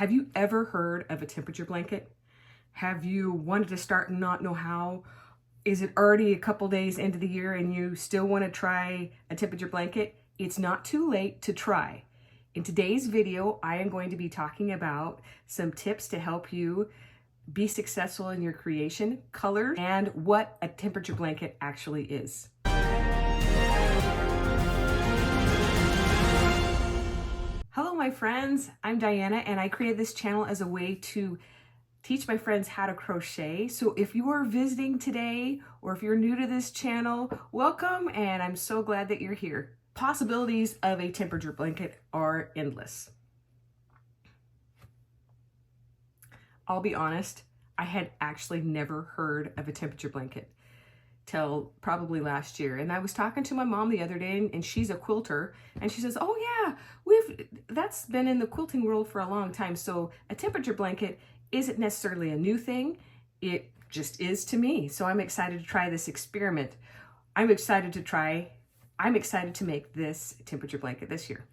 Have you ever heard of a temperature blanket? Have you wanted to start and not know how? Is it already a couple days into the year and you still want to try a temperature blanket? It's not too late to try. In today's video, I am going to be talking about some tips to help you be successful in your creation, colors, and what a temperature blanket actually is. Hello, my friends. I'm Diana, and I created this channel as a way to teach my friends how to crochet. So if you are visiting today, or if you're new to this channel, welcome, and I'm so glad that you're here. Possibilities of a temperature blanket are endless. I'll be honest, I had actually never heard of a temperature blanket till probably last year. And I was talking to my mom the other day, and she's a quilter, and she says, oh yeah, that's been in the quilting world for a long time. So a temperature blanket isn't necessarily a new thing. It just is to me. So I'm excited to try this experiment. I'm excited to make this temperature blanket this year.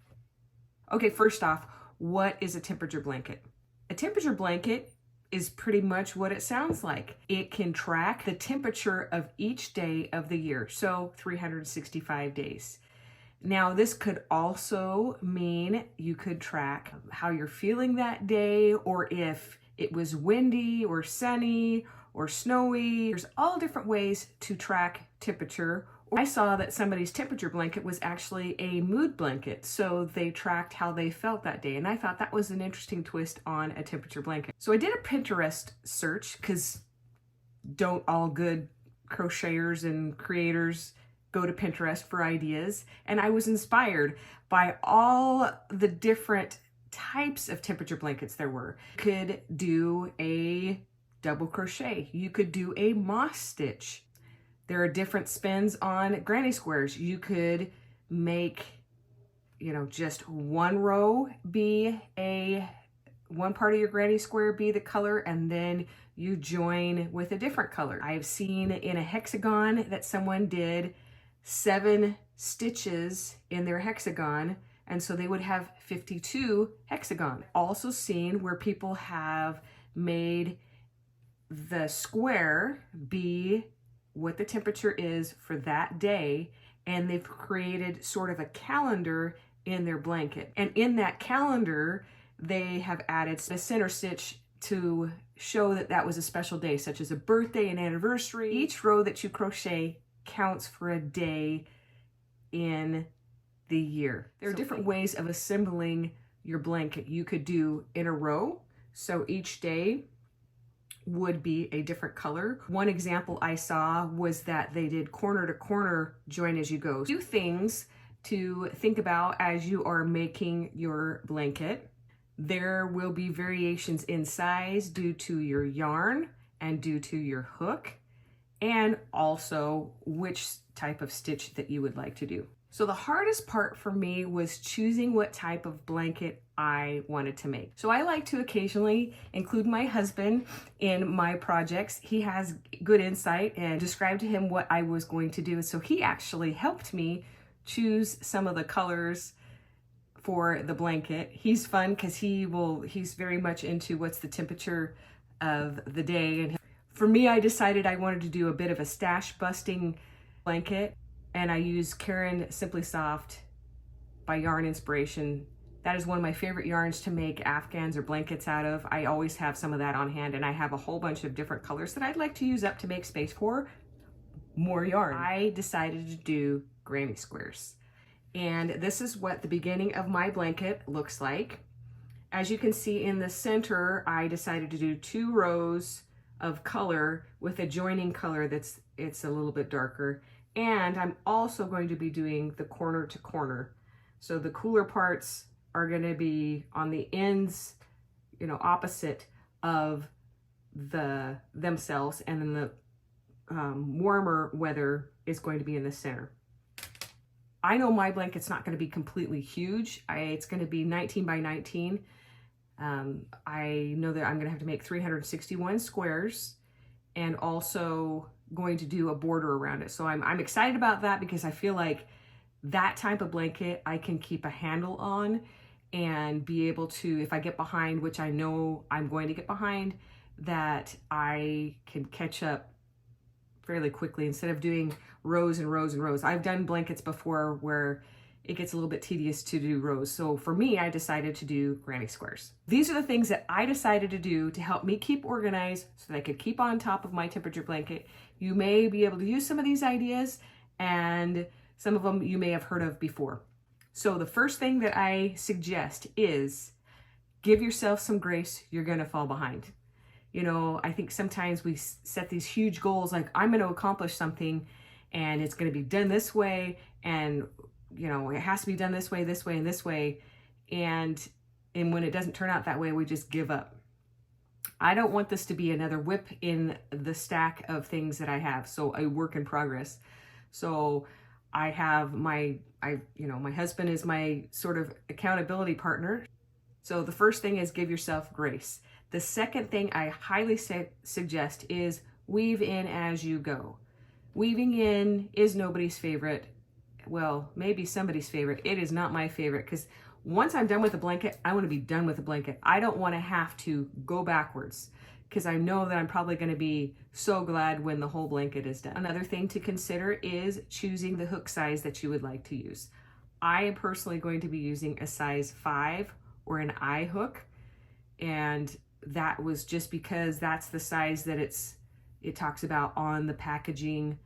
Okay, first off, what is a temperature blanket? A temperature blanket is pretty much what it sounds like. It can track the temperature of each day of the year, so 365 days. Now, this could also mean you could track how you're feeling that day, or if it was windy or sunny or snowy. There's all different ways to track temperature. I saw that somebody's temperature blanket was actually a mood blanket, so they tracked how they felt that day, and I thought that was an interesting twist on a temperature blanket. So I did a Pinterest search, because don't all good crocheters and creators go to Pinterest for ideas, and I was inspired by all the different types of temperature blankets there were. You could do a double crochet, you could do a moss stitch. There are different spins on granny squares. You could make, just one row be one part of your granny square be the color, and then you join with a different color. I've seen in a hexagon that someone did 7 stitches in their hexagon, and so they would have 52 hexagons. Also seen where people have made the square be what the temperature is for that day, and they've created sort of a calendar in their blanket. And in that calendar, they have added a center stitch to show that that was a special day, such as a birthday, an anniversary. Each row that you crochet counts for a day in the year. There are different ways of assembling your blanket. You could do in a row, so each day would be a different color. One example I saw was that they did corner to corner join as you go. 2 things to think about as you are making your blanket. There will be variations in size due to your yarn and due to your hook, and also which type of stitch that you would like to do. So the hardest part for me was choosing what type of blanket I wanted to make. So I like to occasionally include my husband in my projects. He has good insight, and described to him what I was going to do. So he actually helped me choose some of the colors for the blanket. He's fun because he's very much into what's the temperature of the day. And for me, I decided I wanted to do a bit of a stash busting blanket, and I use Karen Simply Soft by Yarn Inspiration. That is one of my favorite yarns to make afghans or blankets out of. I always have some of that on hand, and I have a whole bunch of different colors that I'd like to use up to make space for more yarn. I decided to do granny squares, and this is what the beginning of my blanket looks like. As you can see in the center, I decided to do 2 rows of color with a joining color it's a little bit darker. And I'm also going to be doing the corner to corner. So the cooler parts are going to be on the ends, opposite of themselves, and then the warmer weather is going to be in the center. I know my blanket's not going to be completely huge. It's going to be 19 by 19. I know that I'm going to have to make 361 squares, and also going to do a border around it. So I'm excited about that, because I feel like that type of blanket I can keep a handle on, and be able to, if I get behind, which I know I'm going to get behind, that I can catch up fairly quickly instead of doing rows and rows and rows. I've done blankets before where it gets a little bit tedious to do rows. So for me, I decided to do granny squares. These are the things that I decided to do to help me keep organized so that I could keep on top of my temperature blanket. You may be able to use some of these ideas, and some of them you may have heard of before. So the first thing that I suggest is give yourself some grace. You're gonna fall behind. You know, I think sometimes we set these huge goals like I'm going to accomplish something and it's going to be done this way, and you know, it has to be done this way, this way, and this way. And when it doesn't turn out that way, we just give up. I don't want this to be another whip in the stack of things that I have. So a work in progress. So I have my husband is my sort of accountability partner. So the first thing is give yourself grace. The second thing I highly suggest is weave in as you go. Weaving in is nobody's favorite. Well, maybe somebody's favorite. It is not my favorite, because once I'm done with the blanket, I want to be done with the blanket. I don't want to have to go backwards, because I know that I'm probably going to be so glad when the whole blanket is done. Another thing to consider is choosing the hook size that you would like to use. I am personally going to be using a size 5 or an I hook, and that was just because that's the size that it talks about on the packaging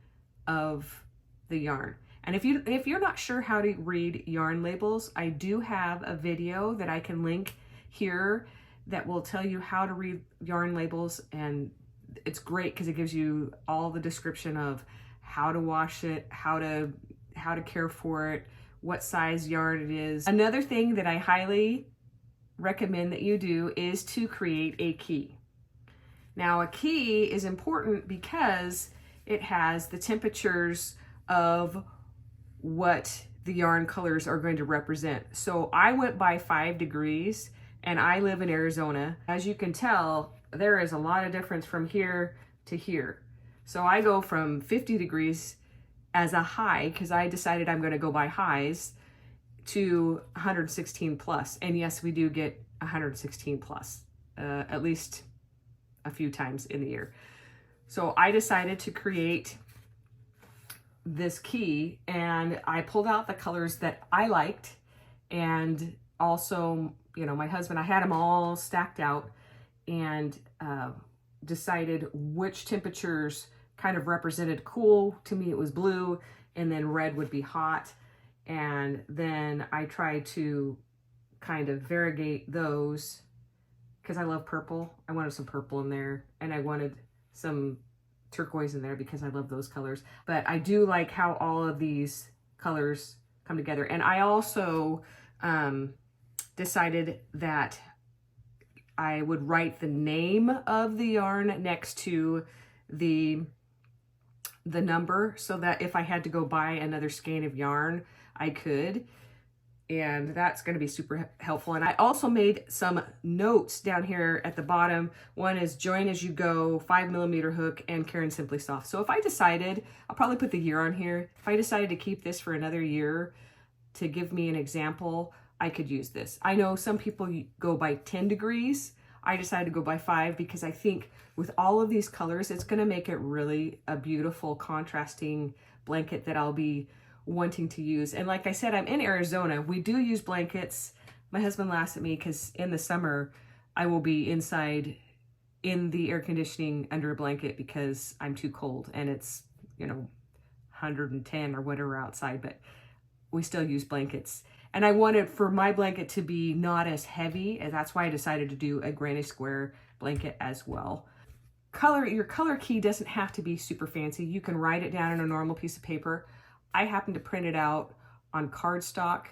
of the yarn. And if you're not sure how to read yarn labels, I do have a video that I can link here that will tell you how to read yarn labels, and it's great because it gives you all the description of how to wash it, how to care for it, what size yarn it is. Another thing that I highly recommend that you do is to create a key. Now, a key is important because it has the temperatures of what the yarn colors are going to represent. So I went by 5 degrees, and I live in Arizona. As you can tell, there is a lot of difference from here to here. So I go from 50 degrees as a high, because I decided I'm going to go by highs, to 116 plus. And yes, we do get 116 plus, at least a few times in the year. So I decided to create this key, and I pulled out the colors that I liked, and also, you know, my husband, I had them all stacked out, and decided which temperatures kind of represented cool. To me, it was blue, and then red would be hot. And then I tried to kind of variegate those because I love purple. I wanted some purple in there, and I wanted some turquoise in there because I love those colors. But I do like how all of these colors come together. And I also decided that I would write the name of the yarn next to the number, so that if I had to go buy another skein of yarn, I could. And that's going to be super helpful. And I also made some notes down here at the bottom. One is join as you go, 5mm hook, and Karen Simply Soft. So if I decided, I'll probably put the year on here. If I decided to keep this for another year to give me an example, I could use this. I know some people go by 10 degrees. I decided to go by 5 because I think with all of these colors, it's going to make it really a beautiful contrasting blanket that I'll be wanting to use. And like I said, I'm in Arizona. We do use blankets. My husband laughs at me because in the summer I will be inside in the air conditioning under a blanket because I'm too cold, and it's, you know, 110 or whatever outside, but we still use blankets. And I wanted for my blanket to be not as heavy, and that's why I decided to do a granny square blanket as well. Your color key doesn't have to be super fancy. You can write it down on a normal piece of paper. I happen to print it out on cardstock.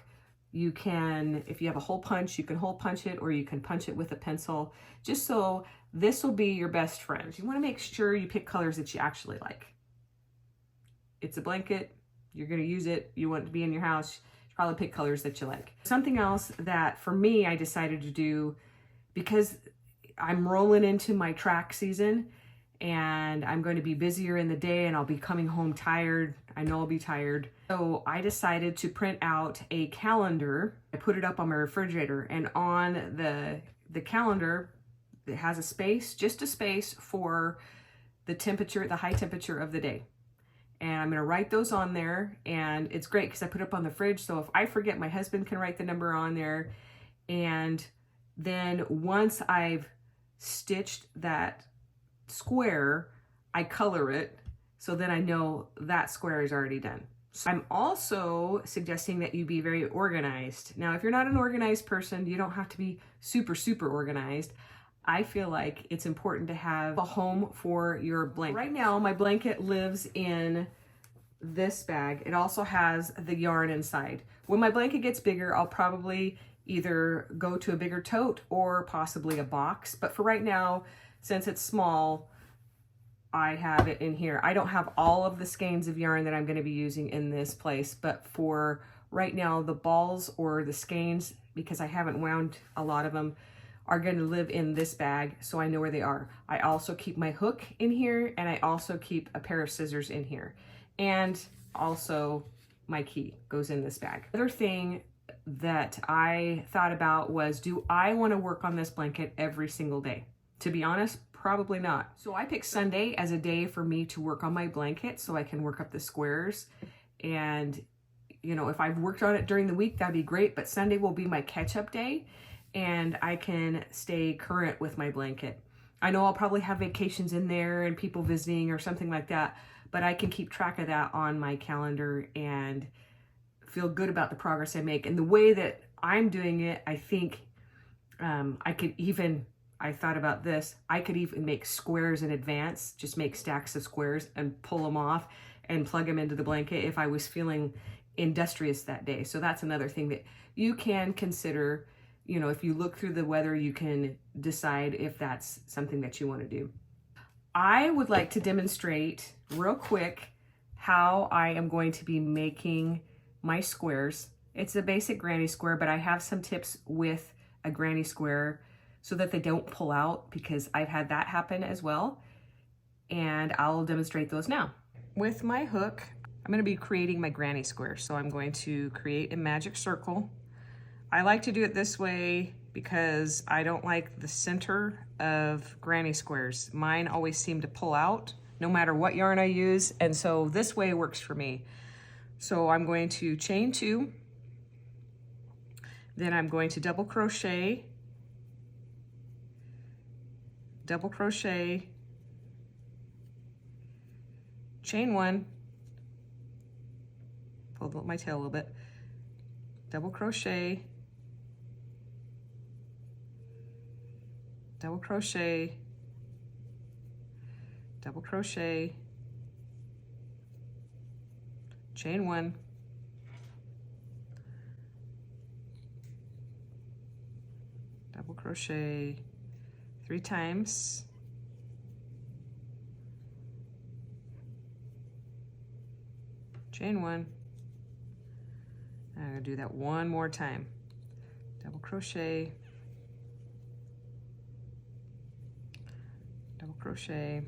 You can, if you have a hole punch, you can hole punch it, or you can punch it with a pencil, just so this will be your best friend. You want to make sure you pick colors that you actually like. It's a blanket, you're going to use it, you want it to be in your house, you probably pick colors that you like. Something else that for me I decided to do, because I'm rolling into my track season, and I'm going to be busier in the day and I'll be coming home tired. I know I'll be tired. So I decided to print out a calendar. I put it up on my refrigerator, and on the calendar, it has a space, just a space for the temperature, the high temperature of the day. And I'm gonna write those on there, and it's great because I put it up on the fridge, so if I forget, my husband can write the number on there. And then once I've stitched that square, I color it, so then I know that square is already done. So I'm also suggesting that you be very organized. Now, if you're not an organized person, you don't have to be super, super organized. I feel like it's important to have a home for your blanket. Right now, my blanket lives in this bag. It also has the yarn inside. When my blanket gets bigger, I'll probably either go to a bigger tote or possibly a box. But for right now, since it's small, I have it in here. I don't have all of the skeins of yarn that I'm going to be using in this place, but for right now, the balls or the skeins, because I haven't wound a lot of them, are going to live in this bag, so I know where they are. I also keep my hook in here, and I also keep a pair of scissors in here. And also my key goes in this bag. Another thing that I thought about was, do I want to work on this blanket every single day? To be honest, probably not. So I picked Sunday as a day for me to work on my blanket so I can work up the squares. And, you know, if I've worked on it during the week, that'd be great, but Sunday will be my catch-up day, and I can stay current with my blanket. I know I'll probably have vacations in there and people visiting or something like that, but I can keep track of that on my calendar and feel good about the progress I make. And the way that I'm doing it, I think I thought about this, I could even make squares in advance, just make stacks of squares and pull them off and plug them into the blanket if I was feeling industrious that day. So that's another thing that you can consider. You know, if you look through the weather, you can decide if that's something that you want to do. I would like to demonstrate real quick how I am going to be making my squares. It's a basic granny square, but I have some tips with a granny square so that they don't pull out, because I've had that happen as well. And I'll demonstrate those now. With my hook, I'm going to be creating my granny square. So I'm going to create a magic circle. I like to do it this way because I don't like the center of granny squares. Mine always seem to pull out no matter what yarn I use, and so this way works for me. So I'm going to chain 2, then I'm going to double crochet, chain 1, pull up my tail a little bit, double crochet, double crochet, double crochet, chain 1, double crochet 3 times, chain 1. I'm going to do that one more time. Double crochet, double crochet,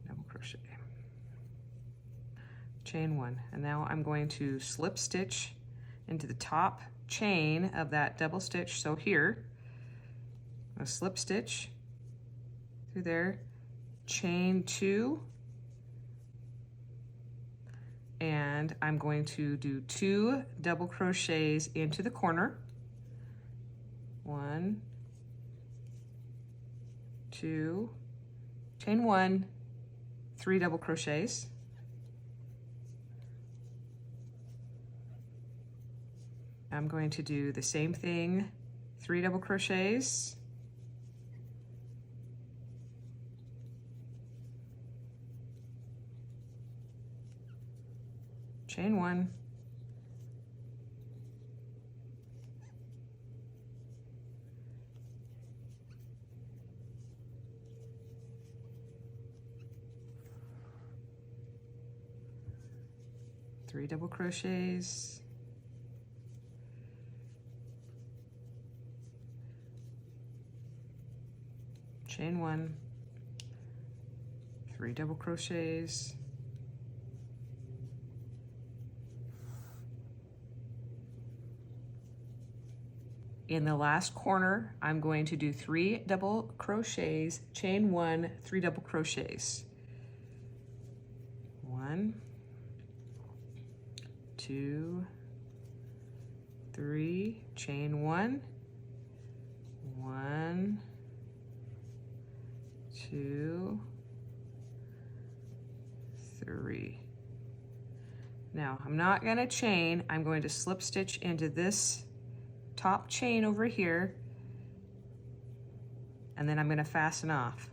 double crochet, chain 1. And now I'm going to slip stitch into the top chain of that double stitch. So here, I'm going to slip stitch through there, chain 2, and I'm going to do 2 double crochets into the corner. 1, 2, chain 1, 3 double crochets. I'm going to do the same thing, 3 double crochets, chain 1, three double crochets, chain 1, 3 double crochets, in the last corner I'm going to do 3 double crochets, chain 1, 3 double crochets, 1, 2, 3, chain 1, 1, 2, 3. Now I'm not going to chain, I'm going to slip stitch into this top chain over here, and then I'm going to fasten off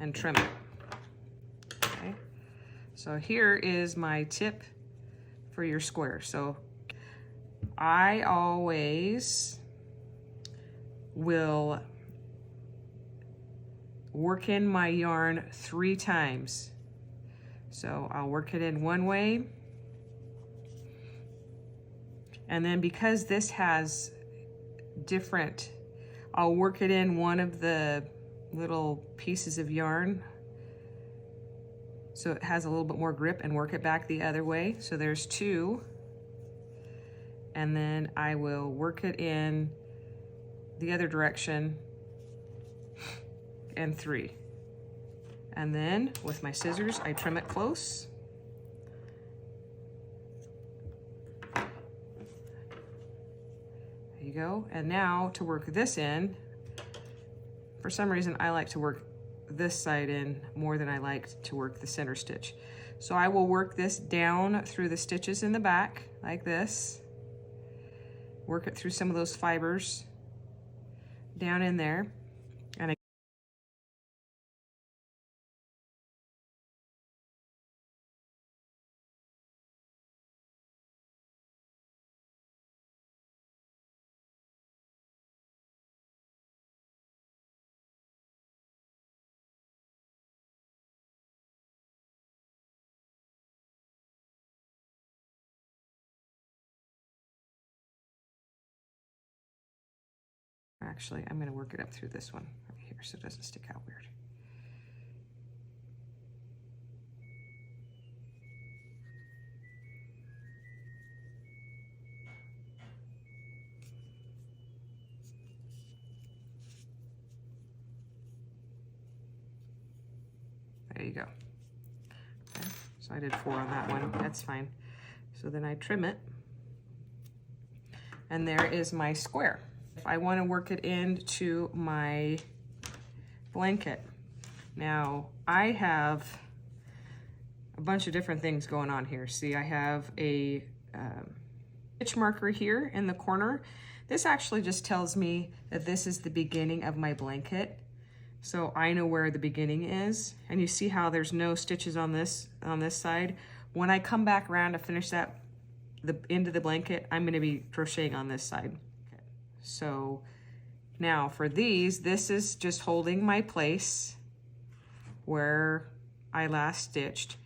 and trim it. Okay, so here is my tip for your square. So I always will work in my yarn 3 times. So I'll work it in one way, and then because this has different, I'll work it in one of the little pieces of yarn so it has a little bit more grip, and work it back the other way. So there's 2, and then I will work it in the other direction and 3. And then with my scissors, I trim it close. There you go. And now to work this in, for some reason I like to work this side in more than I like to work the center stitch. So I will work this down through the stitches in the back like this. Work it through some of those fibers down in there. And actually, I'm going to work it up through this one right here so it doesn't stick out weird. There you go. Okay. So I did 4 on that one. That's fine. So then I trim it. And there is my square. If I want to work it into my blanket. Now, I have a bunch of different things going on here. See, I have a stitch marker here in the corner. This actually just tells me that this is the beginning of my blanket. So I know where the beginning is. And you see how there's no stitches on this side. When I come back around to finish that, the end of the blanket, I'm going to be crocheting on this side. Okay. So now for these, this is just holding my place where I last stitched.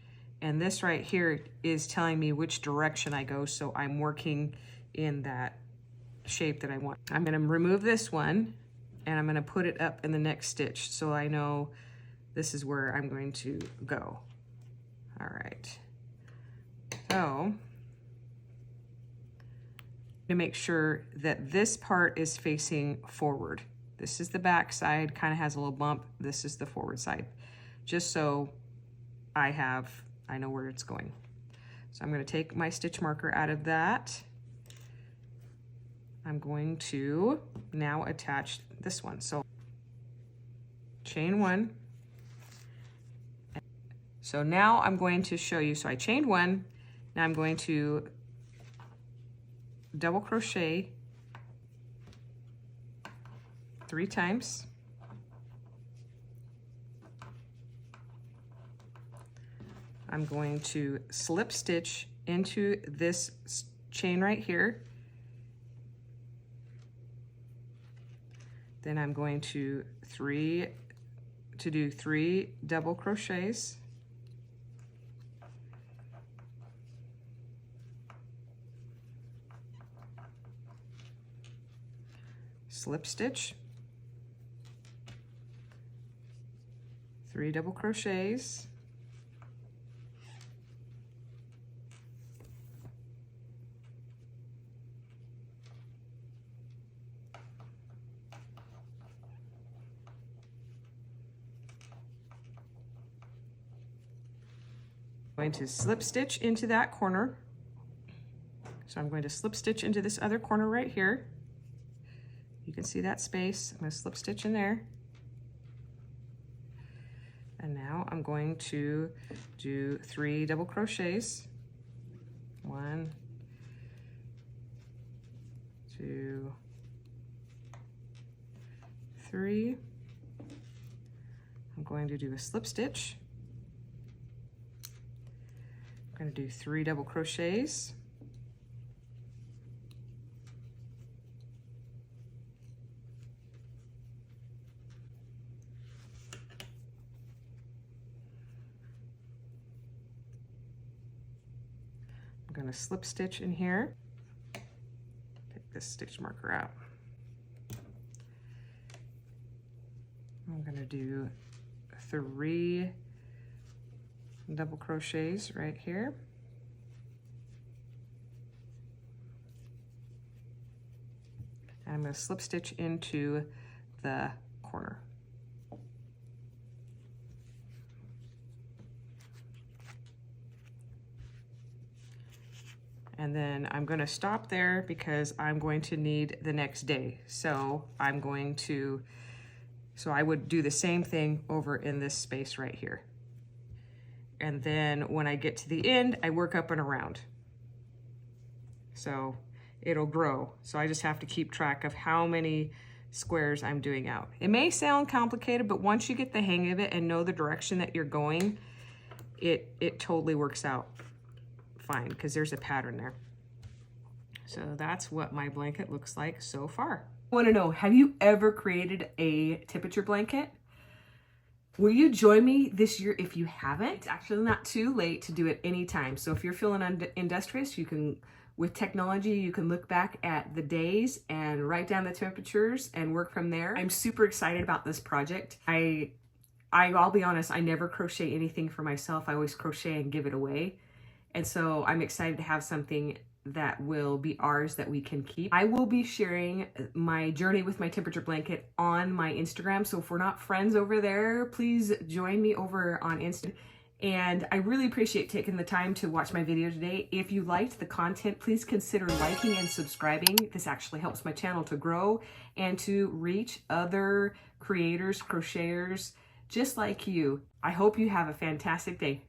And this right here is telling me which direction I go. So I'm working in that shape that I want. I'm going to remove this one and I'm going to put it up in the next stitch. So I know this is where I'm going to go. All right. So to make sure that this part is facing forward. This is the back side, kind of has a little bump. This is the forward side, just so I know where it's going. So I'm going to take my stitch marker out of that. I'm going to now attach this one. So chain 1. So now I'm going to show you, so I chained 1, now I'm going to double crochet 3 times. I'm going to slip stitch into this chain right here. Then I'm going to do 3 double crochets. Slip stitch 3 double crochets. Going to slip stitch into that corner. So I'm going to slip stitch into this other corner right here. You can see that space. I'm going to slip stitch in there. And now I'm going to do 3 double crochets. 1, 2, 3. I'm going to do a slip stitch. I'm going to do 3 double crochets. I'm going to slip stitch in here. Take this stitch marker out. I'm going to do 3 double crochets right here. And I'm going to slip stitch into the corner. And then I'm going to stop there because I'm going to need the next day. So I would do the same thing over in this space right here. And then when I get to the end, I work up and around. So it'll grow. So I just have to keep track of how many squares I'm doing out. It may sound complicated, but once you get the hang of it and know the direction that you're going, it totally works out fine because there's a pattern there. So that's what my blanket looks like so far. I want to know, have you ever created a temperature blanket? Will you join me this year if you haven't? It's actually not too late to do it anytime. So if you're feeling industrious, you can, with technology, you can look back at the days and write down the temperatures and work from there. I'm super excited about this project. I'll be honest, I never crochet anything for myself. I always crochet and give it away. And so I'm excited to have something that will be ours that we can keep. I will be sharing my journey with my temperature blanket on my Instagram. So if we're not friends over there, please join me over on Instagram. And I really appreciate taking the time to watch my video today. If you liked the content, please consider liking and subscribing. This actually helps my channel to grow and to reach other creators, crocheters, just like you. I hope you have a fantastic day.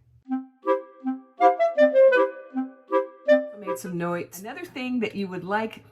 I made some notes. Another thing that you would like